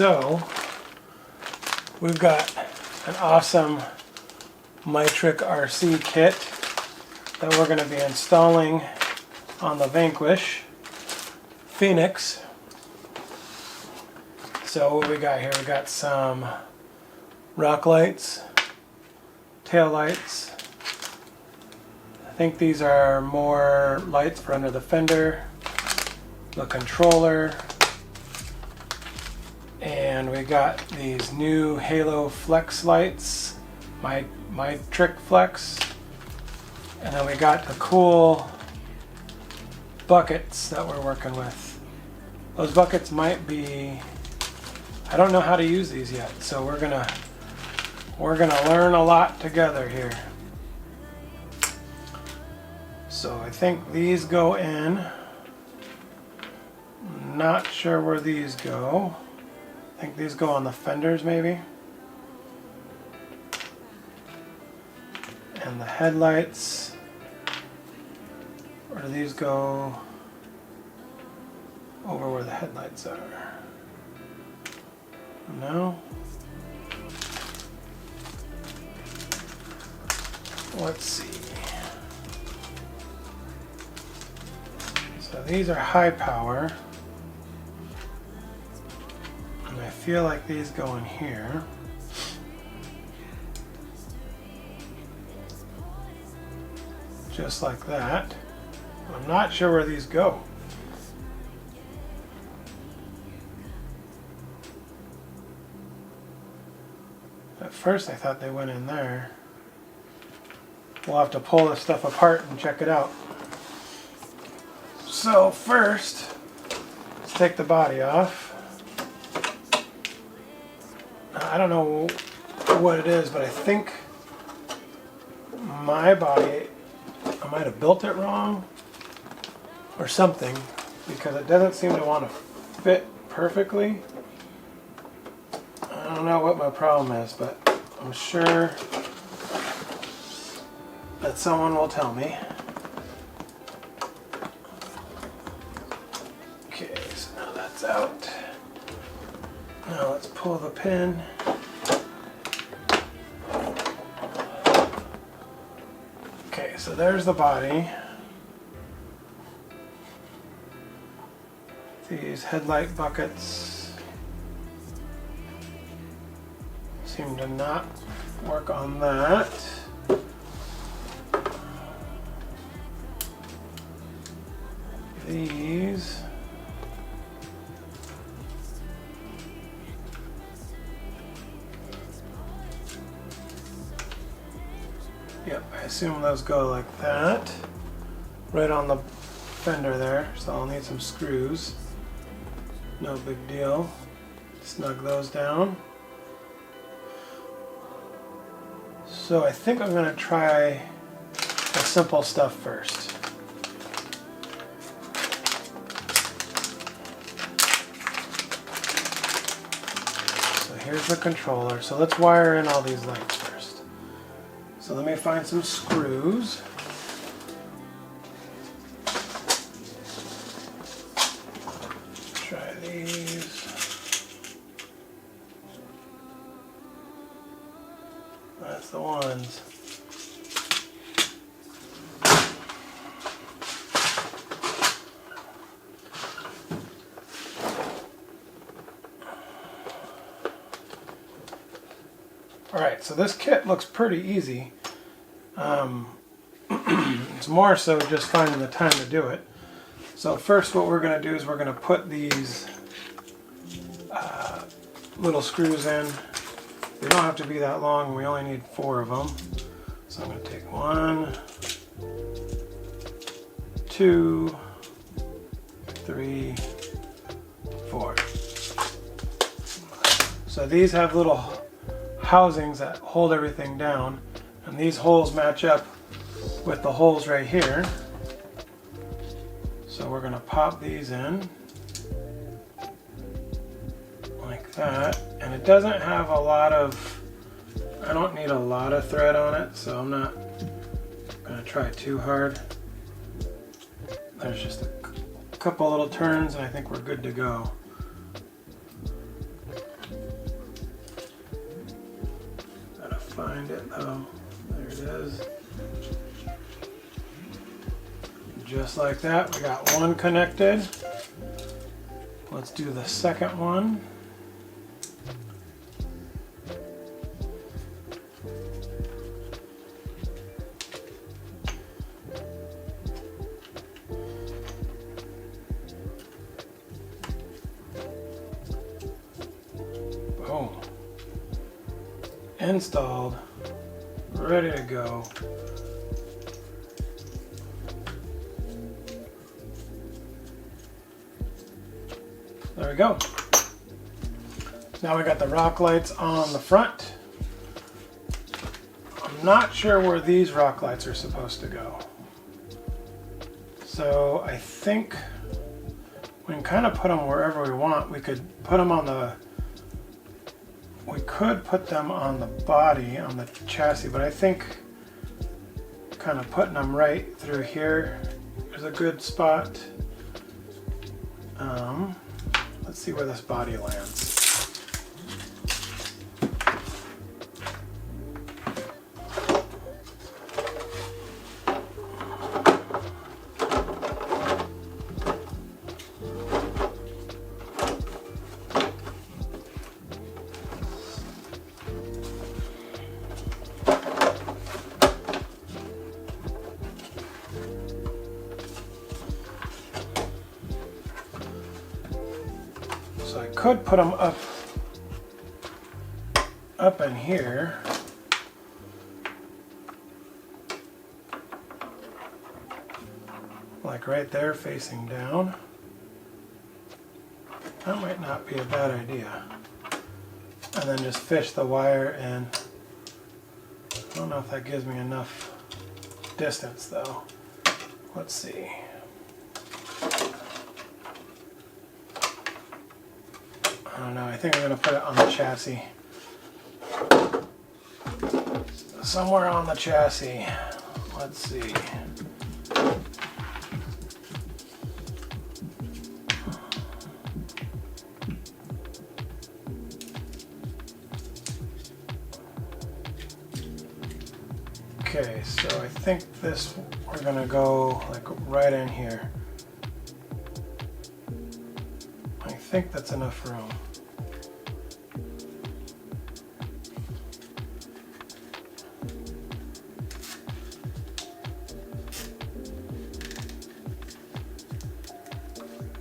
So we've got an awesome Trick RC kit that we're going to be installing on the Vanquish Phoenix. So what we got here, we got some rock lights, tail lights. I think these are more lights for under the fender, the controller, and we got these new Halo Flex lights, my TrickFlex, and then we got the cool buckets that we're working with. Those buckets might be, I don't know how to use these yet, so we're gonna learn a lot together here. So I think these go in. Not sure where these go. I think these go on the fenders maybe. And the headlights. Or do these go over where the headlights are? No. Let's see. So these are high power. And I feel like these go in here. Just like that. I'm not sure where these go. At first I thought they went in there. We'll have to pull this stuff apart and check it out. So first, let's take the body off. I don't know what it is, but I think my body, I might have built it wrong or something, because it doesn't seem to want to fit perfectly. I don't know what my problem is, but I'm sure that someone will tell me. Okay, so now that's out. Now let's pull the pin. Okay, so there's the body. These headlight buckets seem to not work on that. These yep, I assume those go like that, right on the fender there, so I'll need some screws. No big deal. Snug those down. So I think I'm going to try the simple stuff first. Here's the controller. So let's wire in all these lights first. So let me find some screws. Try these. That's the ones. Alright, so this kit looks pretty easy. It's more so just finding the time to do it. So first what we're going to do is we're going to put these little screws in. They don't have to be that long, we only need 4 of them. So I'm going to take 1, 2, 3, 4. So these have little housings that hold everything down, and these holes match up with the holes right here. So we're going to pop these in like that, and it doesn't have a lot of, I don't need a lot of thread on it, so I'm not going to try too hard. There's just a couple little turns and I think we're good to go. find it though. There it is. Just like that, we got one connected. Let's do the second one. Boom. Installed, ready to go. There we go. Now we got the rock lights on the front. I'm not sure where these rock lights are supposed to go. So I think we can kind of put them wherever we want. We could put them on the, we could put them on the body, on the chassis, but I think kind of putting them right through here is a good spot. Let's see where this body lands. So I could put them up in here. Like right there facing down. That might not be a bad idea. And then just fish the wire in. I don't know if that gives me enough distance though. Let's see. I don't know, I think I'm going to put it on the chassis. Somewhere on the chassis. Let's see. Okay, so I think this, we're going to go like right in here. I think that's enough room.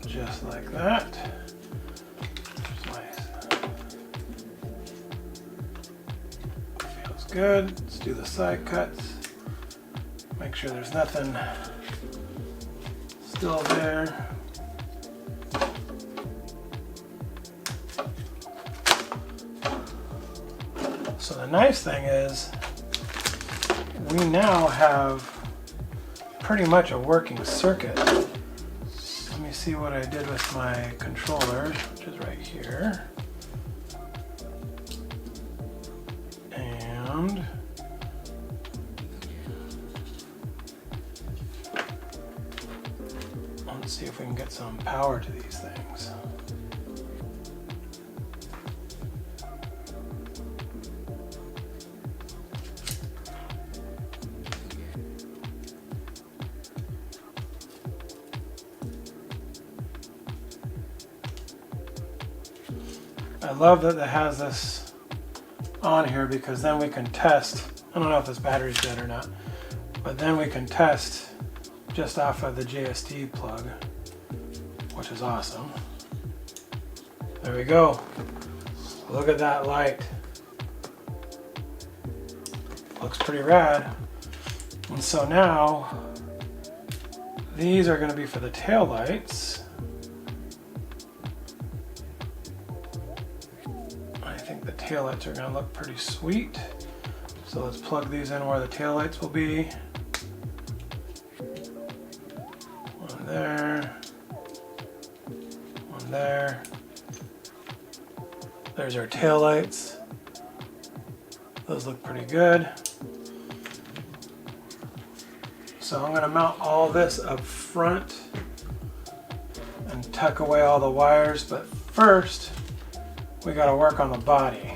Just like that. Feels good. Let's do the side cuts. Make sure there's nothing still there. So the nice thing is we now have pretty much a working circuit. Let me see what I did with my controller, which is right here. And let's see if we can get some power to these things. I love that it has this on here because then we can test. I don't know if this battery's dead or not, but then we can test just off of the JST plug, which is awesome. There we go. Look at that light. Looks pretty rad. And so now these are going to be for the tail lights. I think the tail lights are going to look pretty sweet. So let's plug these in where the tail lights will be. One there. One there. There's our tail lights. Those look pretty good. So I'm going to mount all this up front and tuck away all the wires, but first we got to work on the body.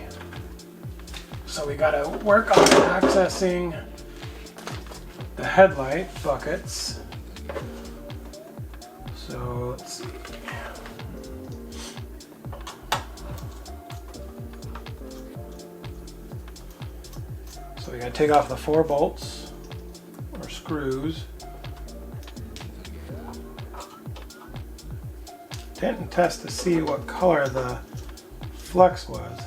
So we gotta work on accessing the headlight buckets. So let's see. So we gotta take off the 4 bolts or screws. Didn't test to see what color the flex was.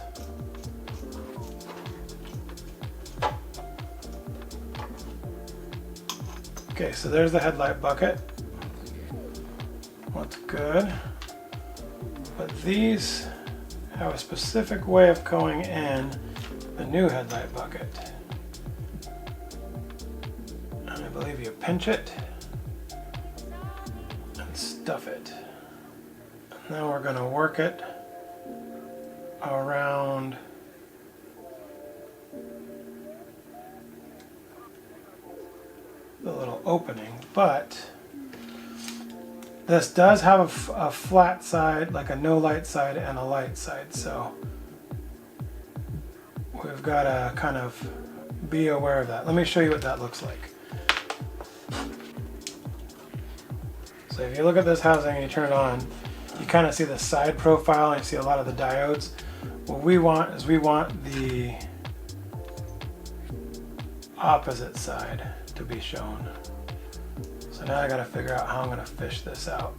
Okay, so there's the headlight bucket. Looks good. But these have a specific way of going in the new headlight bucket. And I believe you pinch it and stuff it. And then we're going to work it around the little opening, but this does have a flat side, like a no light side and a light side, so we've got to kind of be aware of that. Let me show you what that looks like. So if you look at this housing and you turn it on, you kind of see the side profile and you see a lot of the diodes. What we want is we want the opposite side to be shown. So now I got to figure out how I'm going to fish this out.